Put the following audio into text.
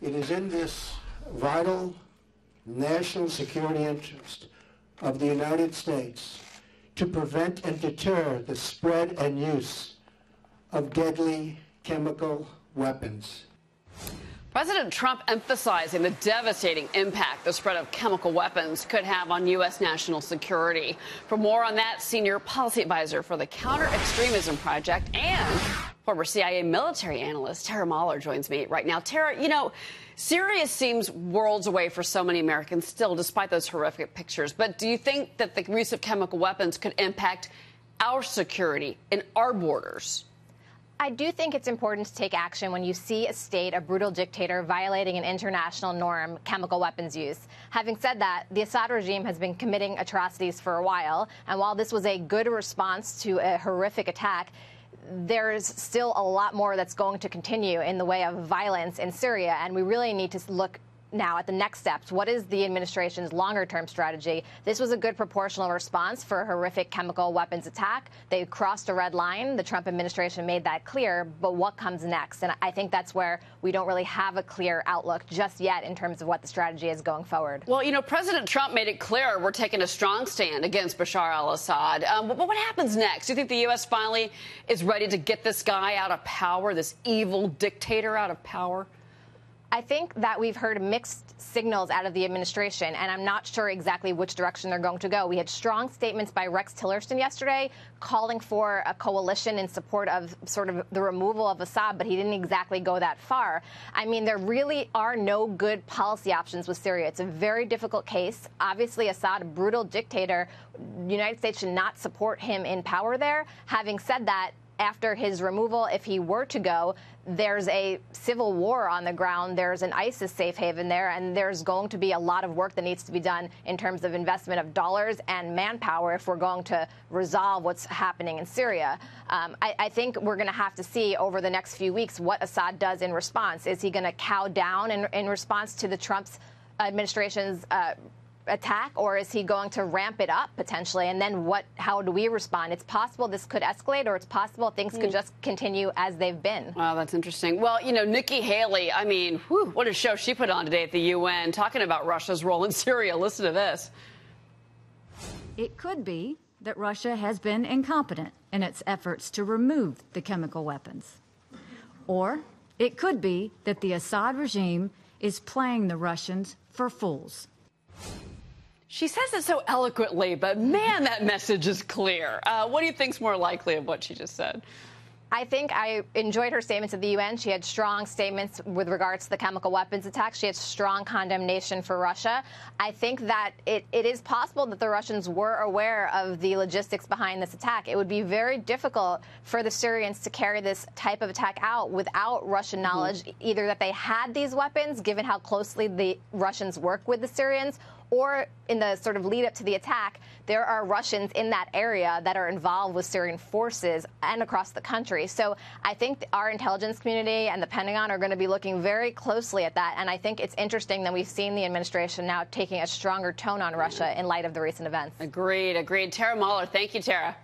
It is in this vital national security interest of the United States to prevent and deter the spread and use of deadly chemical weapons. President Trump emphasizing the devastating impact the spread of chemical weapons could have on U.S. national security. For more on that, senior policy advisor for the Counter-Extremism Project and former CIA military analyst Tara Mahler joins me right now. Tara, you know, Syria seems worlds away for so many Americans still, despite those horrific pictures. But do you think that the use of chemical weapons could impact our security and our borders? I do think it's important to take action when you see a state, a brutal dictator, violating an international norm, chemical weapons use. Having said that, the Assad regime has been committing atrocities for a while, and while this was a good response to a horrific attack, there's still a lot more that's going to continue in the way of violence in Syria, and we really need to look now at the next steps. What is the administration's longer-term strategy? This was a good proportional response for a horrific chemical weapons attack. They crossed a red line. The Trump administration made that clear. But what comes next? And I think that's where we don't really have a clear outlook just yet in terms of what the strategy is going forward. Well, you know, President Trump made it clear we're taking a strong stand against Bashar al-Assad. But what happens next? Do you think the U.S. finally is ready to get this guy out of power, this evil dictator out of power? I think that we've heard mixed signals out of the administration, and I'm not sure exactly which direction they're going to go. We had strong statements by Rex Tillerson yesterday calling for a coalition in support of sort of the removal of Assad, but he didn't exactly go that far. I mean, there really are no good policy options with Syria. It's a very difficult case. Obviously, Assad, a brutal dictator, the United States should not support him in power there. Having said that, after his removal, if he were to go, there's a civil war on the ground. There's an ISIS safe haven there, and there's going to be a lot of work that needs to be done in terms of investment of dollars and manpower if we're going to resolve what's happening in Syria. I think we're going to have to see over the next few weeks what Assad does in response. Is he going to cow down in response to the Trump's administration's attack, or is he going to ramp it up potentially? And then how do we respond? It's possible this could escalate, or it's possible things could just continue as they've been. Wow, that's interesting. Well, you know, Nikki Haley, I mean, what a show she put on today at the UN, talking about Russia's role in Syria. Listen to this. It could be that Russia has been incompetent in its efforts to remove the chemical weapons. Or it could be that the Assad regime is playing the Russians for fools. She says it so eloquently, but man, that message is clear. What do you think's more likely of what she just said? I think I enjoyed her statements at the UN. She had strong statements with regards to the chemical weapons attack. She had strong condemnation for Russia. I think that it is possible that the Russians were aware of the logistics behind this attack. It would be very difficult for the Syrians to carry this type of attack out without Russian knowledge, either that they had these weapons, given how closely the Russians work with the Syrians, or in the sort of lead up to the attack, there are Russians in that area that are involved with Syrian forces and across the country. So I think our intelligence community and the Pentagon are going to be looking very closely at that. And I think it's interesting that we've seen the administration now taking a stronger tone on Russia in light of the recent events. Agreed. Tara Mahler. Thank you, Tara.